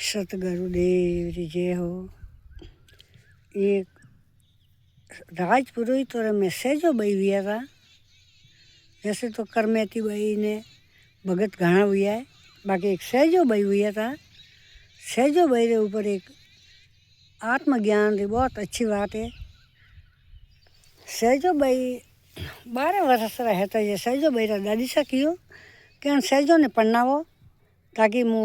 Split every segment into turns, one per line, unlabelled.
सतगुरुदेव री जय हो। एक राजपुरोहित और में सहजो बई हुआ था। वैसे तो करमेती बई ने भगत घना हुआ है, बाकी एक सहजो बई हुआ था। सहजो बई रे ऊपर एक आत्मज्ञान की बहुत अच्छी बात है। सहजो बई 12 वर्ष रहता है। सहजो बई रा दादी सा कियो कि सहजो ने पढ़ावो ताकि मु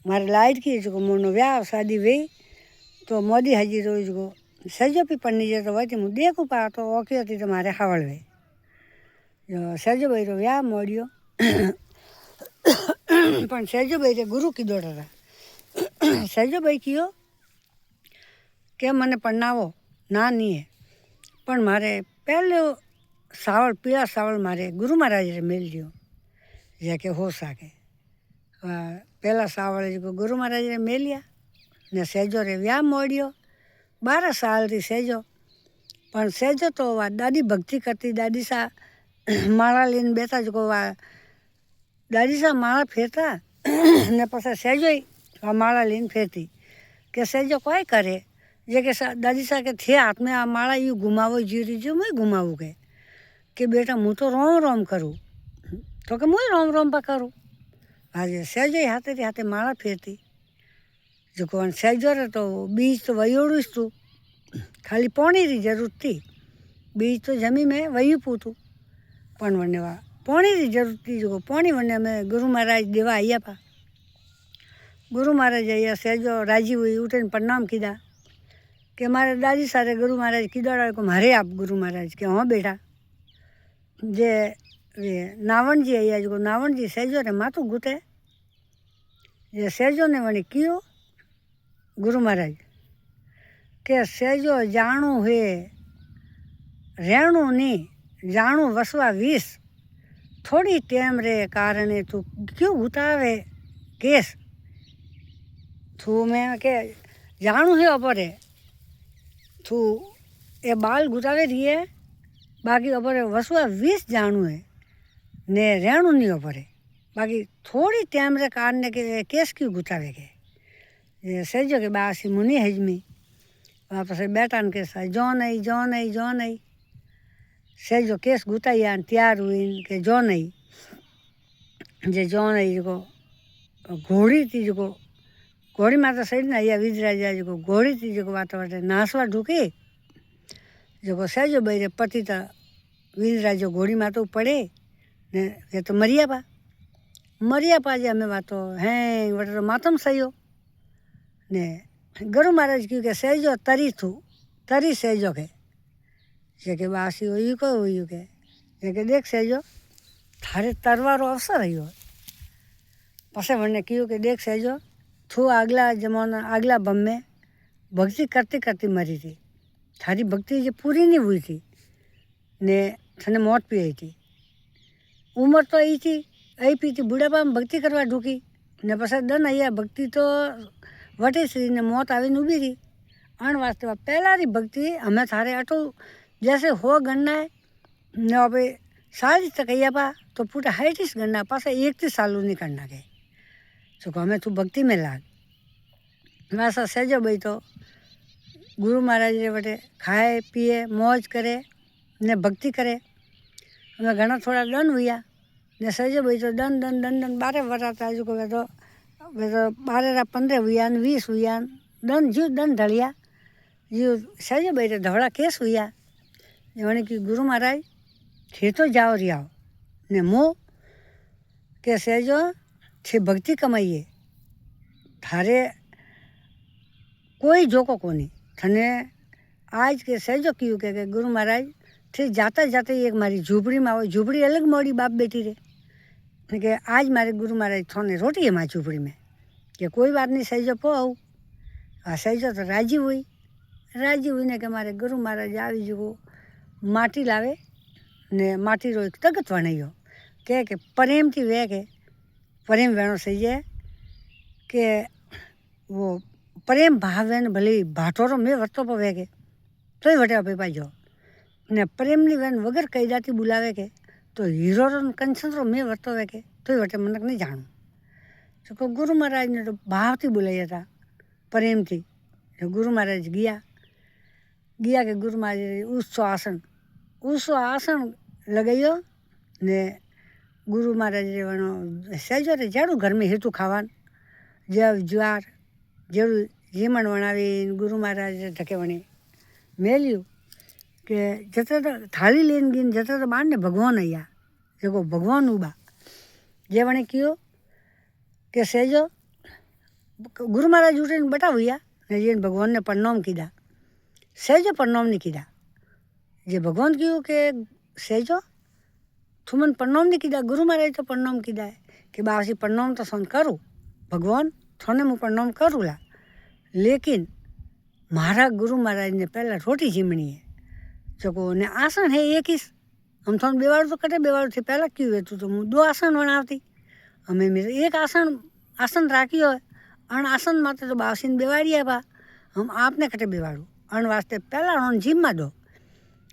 मारे लाइट की जो मोनो ब्याह शादी हुई तो मोदी हाजी रोज को सहजो भी पढ़नी जाए तो वही मुझे देखू पा तो ओके होती तो मारे हावड़ हुए जो सहजो भाई रो ब्याह मोड़ियो। पण सहजो भाई रे गुरु की दौड़ रहा। सहजो भाई कियो के मने पढ़नावो ना नहीं है, पण मारे पहले सावल पीला सावल मारे गुरु महाराज रे मिल दियो जाके हो सके। पहला सावल जो गुरु महाराज ने मेलिया ने सहजो रे व्याह मोड़ियो। 12 साल थी सहजो, पण सहजो तो वा दादी भक्ति करती। दादी सा माला लेने बैठा जो वा दादी सा माला फेरता ने पास सहजो ही वा माला लेने फेरती के सहजो कोई करे जे के दादी सा के थे हाथ में आ माला यू घुमावो जीरी जो मैं घुमावू के बेटा मुँह तो रोम रोम करूँ तो के मुँह रोम रोम पा करूँ। आज सहजो ही हाथे थे हाथे माला फेरती जो कौन सहजो रे तो बीज तो वयोड़ूस तू खाली पानी की जरूरत थी। बीज तो जमी में वही पूतू पण वने वा पानी की जरूरत थी जो पानी वने में गुरु महाराज देवा आया पा। गुरु महाराज आया सहजो राजी हुई उठे प्रणाम कीधा कि मारे दादी सारे गुरु महाराज कीधा को मारे आप गुरु महाराज के हाँ बेटा जे नावण जी आया जो नावण जी सहजो रे माथू गुटे जे सहजो ने वने कियो गुरु महाराज के सहजो जानू है रेणु नहीं जानू वसवा 20 थोड़ी टेम रे कारण तू क्यों गुतावे केस तू मैं के जानू है अपरे तू ये बाल गुतावे रही है बाकी अपरे वसवा 20 जानू है ने रेणु नहीं अपरे बाकी थोड़ी टेम रे कारण के केस क्यों गुतावे के ये सहजो के बासी मुनि हजमी वापस बेटा ने के जो नहीं सहजो केस गुताया तैयार हुई के जो नहीं जो घोड़ी थी जो घोड़ी माता सही ना या विजराजा जो घोड़ी थी जो बात बाटे नासवा ढूकी जो सहजो भाई रे पति था विजराजो घोड़ी माता पड़े ने ये तो मरिया पा जे हमें बातो हैं बटे तो मातम सही हो ने गुरु महाराज क्यों के सहजो तरी सहजो के जे बासी हुई के जे देख सहजो थारे तरवारो अवसर रही पसे वने क्यों के देख सहजो थू अगला जमाना अगला बम में भक्ति करती मरी थी। थारी भक्ति जो पूरी नहीं हुई थी ने थने मौत पी आई थी। उम्र तो आई थी आई पी थी बुढ़ापा में भक्ति करवा ढूकी ने पसा दन आई भक्ति तो वटे श्री ने मौत आवी उभी रही अण वास्ते पहला री भक्ति हमें थारे अटो जैसे हो गणना है ने अभी 40 तक आई पा तो पूरा 38 गणना पास 31 साल नहीं करना के तो हमें तू भक्ति में लाग वैसा सहजो भाई तो गुरु महाराज रे बटे खाए पिए मौज करे ने भक्ति करे। हमें घना थोड़ा दंड हुआ ने सहजो भाई तो दंड 12 वर्ष आज को तो 12 15 हुआ 20 हुआ दंड ढलिया जो सहजो भाई धवड़ा केस हुआ मैंने कि गुरु महाराज थे तो जाओ रियाओ ने मोह के सहजो थे भक्ति कमाइए थारे कोई जोको कोनी थने आज के सहजो क्यों के गुरु महाराज थे जाता एक मारी झूपड़ी में आओ झूपड़ी अलग मोड़ी बाप बेटी रे के आज मारे गुरु महाराज थोने रोटी है मारी झूपड़ी में कि कोई बात नहीं सहजो पो आऊँ सहजो तो राजी हुई ने के मारे गुरु महाराज आई जो माटी लावे ने माटी रो एक तगत वणायो के प्रेम थी वे के प्रेम वेणो सही है के वो प्रेम भावे ने भले भाटोरो में वर्तो पवे के तो वटे अपे पाजो ने प्रेम नी वेन वगर कई जाती बुलावे के तो हीरो रो कंचन रो में वर्तो वे के तो वटे मनक नहीं जानू જો ગુરु મહારાજને તો ભાવથી બોલાવ્યા હતા, પ્રેમથી. ગુરુ મહારાજ ગયા કે ગુરુ મહારાજ ઊંચો આસન લગાવ્યો ને ગુરુ મહારાજે સહેજો રે જાડું ઘરમાં હેઠું ખાવાનું જ્વાર જેવું જીમણ વણાવીને ગુરુ મહારાજે ધકે વણી મેલ્યું કે જતા તો થાળી લઈને ગઈને જતા તો બહાર ને ભગવાન અહીંયા જેકો ભગવાન ઉભા જે વણે કહ્યું કે સહેજો ગુરુ મહારાજ ઉઠીને બતાવ્યા ને જેને ભગવાનને પ્રણામ કીધા, સહેજો પ્રણામ નહીં કીધા. જે ભગવાન કહ્યું કે સહેજો તું મને પ્રણામ નહીં કીધા, ગુરુ મહારાજ તો પ્રણામ કીધા કે બાસી પ્રણામ તો સોન કરું ભગવાન થોને હું પ્રણામ કરું લા, લેકિન મારા ગુરુ મહારાજને પહેલાં રોટી જીમણીએ જોકો ને આસન હે એક ઈસ આમ થોને બેવાડું તો કટે બેવાડું પહેલાં ક્યું હતું તો હું 2 આસન વણાવતી. અમે એક આસન રાખ્યો હોય અણ આસન માટે તો બાસીને બેવાડીએ બા હમ આપને કટે બેવાડું અણ વાસ્તે પહેલાં અણ જીમમાં દો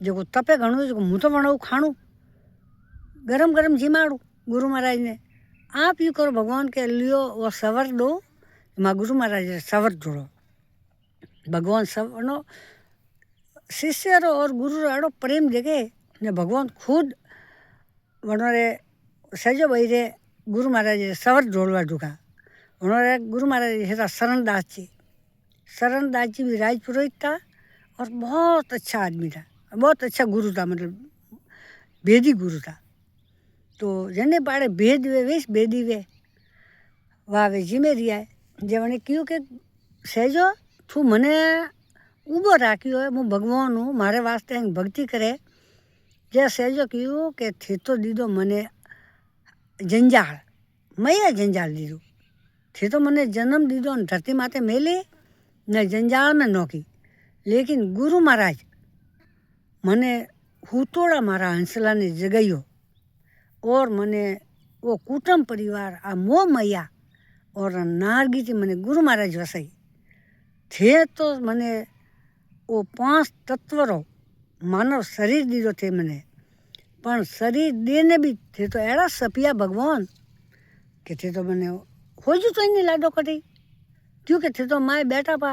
જો તપે ઘણું જો હું તો વણાવું ખાણું ગરમ જીમાડું ગુરુ મહારાજને. आप यूँ करो भगवान के लियो वो सवर दो माँ गुरु महाराज सवर जोड़ो भगवान सवरनो शिष्य रो और गुरु रो प्रेम देखे ने भगवान खुद वनोरे सजो भाई रे गुरु महाराज सवर जोड़वा दुखा उन्होंने गुरु महाराज हेता शरण दास जी भी राज पुरोहित था और बहुत अच्छा आदमी था, बहुत अच्छा गुरु था, मतलब भेदी गुरु था. तो जने पाड़े भेद वे वेश भेदी वे वावे जीमे रिया जेवणे क्यों के सहेजो तू मने ऊबो राख्यो है मु भगवान हूँ मारे वास्ते भक्ति करे जे सहेजो क्यों के थे तो दीदो मने जंजाल मैया जंजाल दीदो थे तो मने जन्म दीदो धरती माते मेले न जंजाल में नौकी, लेकिन गुरु महाराज मने हुतोड़ा मारा हंसला ने जगायो और मने वो कुटुंब परिवार आ मोह मैया और नारगी थी मने गुरु महाराज वसाई थे तो मने वो 5 तत्वरो मानव शरीर दीदो थे मने पण शरीर देने भी थे तो एड़ा सपिया भगवान के थे तो मने होजू तो नहीं लाडो कटी क्योंकि थे तो माए बैठा पा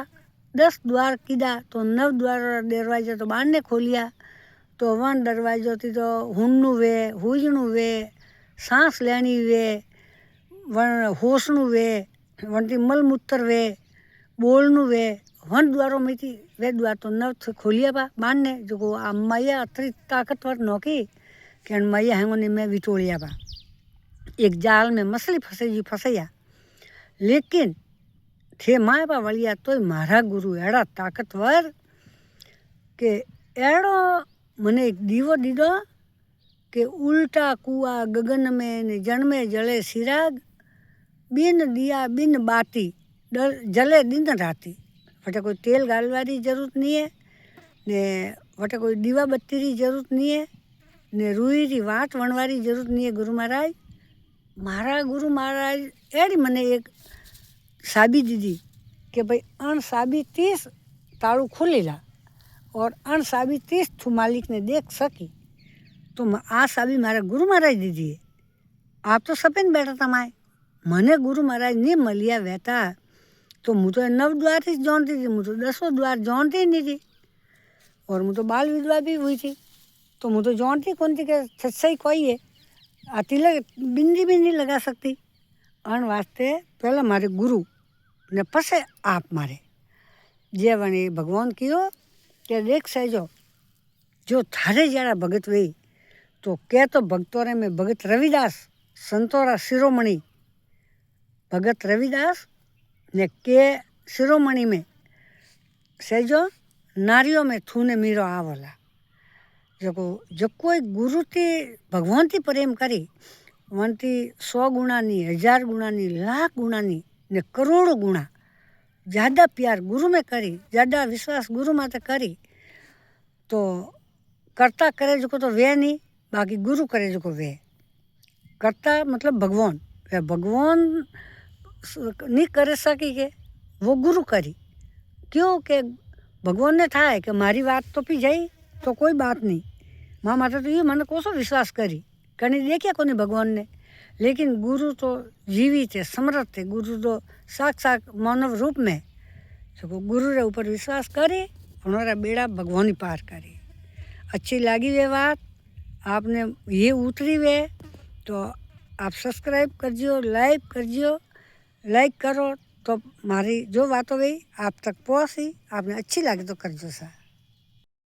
10 द्वार कीधा तो 9 द्वार दरवाजा तो बाहर ने खोलिया तो 1 दरवाजो थी तो हुन्नू वे हुजणू वे सांस लेनी वे वण होशणू वे वणती मलमूत्र वे बोलणू वे 1 द्वारों में थी वे द्वार तो 9 खोलिया पा बाहर ने जो आ मैया अतरी ताकतवर नौकी कि मैया हैंगोने में विटोलिया पा एक जाल में मछली फंसैया, लेकिन थे माए पा वलिया तो मारा गुरु एड़ा ताकतवर के एड़ो मने एक दीवो दीदो के उल्टा कुआ गगन में ने जन्मे जले सिराग बिन दिया बिन बाती जले दिन राती वटे कोई तेल गालवारी जरूरत नहीं है ने वटे कोई दीवा बत्ती री जरूरत नहीं है ने रूई री वाट वणवारी जरूरत नहीं है. गुरु महाराज मारा गुरु महाराज एड़ी मने एक साबी दीदी के भाई अण साबी 30 ताळू खोली ला और अण साबी 30 थू मालिक ने देख सकी तो आ साबी मारे गुरु महाराज दीदी है. आप तो सपेन बैठा था माए मने गुरु महाराज नहीं मलिया वहता तो मुँ तो 9 द्वार ही जानती थी, मुँ तो 10 द्वार जानती ही नहीं थी और मुँ तो बाल विधवा भी हुई थी तो मुँ तो जानती कौन थी कि सच्चाई कोई है आ तिलक बिंदी भी नहीं लगा सकती अण वास्ते पहला मारे गुरु ने पसे आप मारे जे वणी भगवान कियो के देख सहेजो जो थारे जरा भगत वे तो क्या तो भक्तों में भगत रविदास संतोरा शिरोमणि भगत रविदास ने के शिरोमणि में सहेजो नारियों में थूने मीरो आवला जो कोई गुरु थी भगवान थी प्रेम करी वनती 100 गुणा नी 1000 गुणा नी लाख गुणा नी ने करोड़ों गुणा ज़्यादा प्यार गुरु में करी ज़्यादा विश्वास गुरु माते करी तो करता करे जो तो वे नहीं बाकी गुरु करे जो वे करता मतलब भगवान भगवान नहीं करे सकी के वो गुरु करी क्यों के भगवान ने था कि मारी बात तो पी जाई तो कोई बात नहीं माँ माता तो ये मैंने कोसो विश्वास करी कहीं देखिए कोनी भगवान ने लेकिन गुरु तो जीवित है, समर्थ है। गुरु तो साक्षात मानव रूप में सको। गुरु रे ऊपर विश्वास करे, हमारा बेड़ा भगवान ही पार करे। अच्छी लगी वे बात आपने ये उतरी वे तो आप सब्सक्राइब करजो, लाइक करो तो मारी जो बात हो गई आप तक पहुँची, आपने अच्छी लगी तो करजो सा।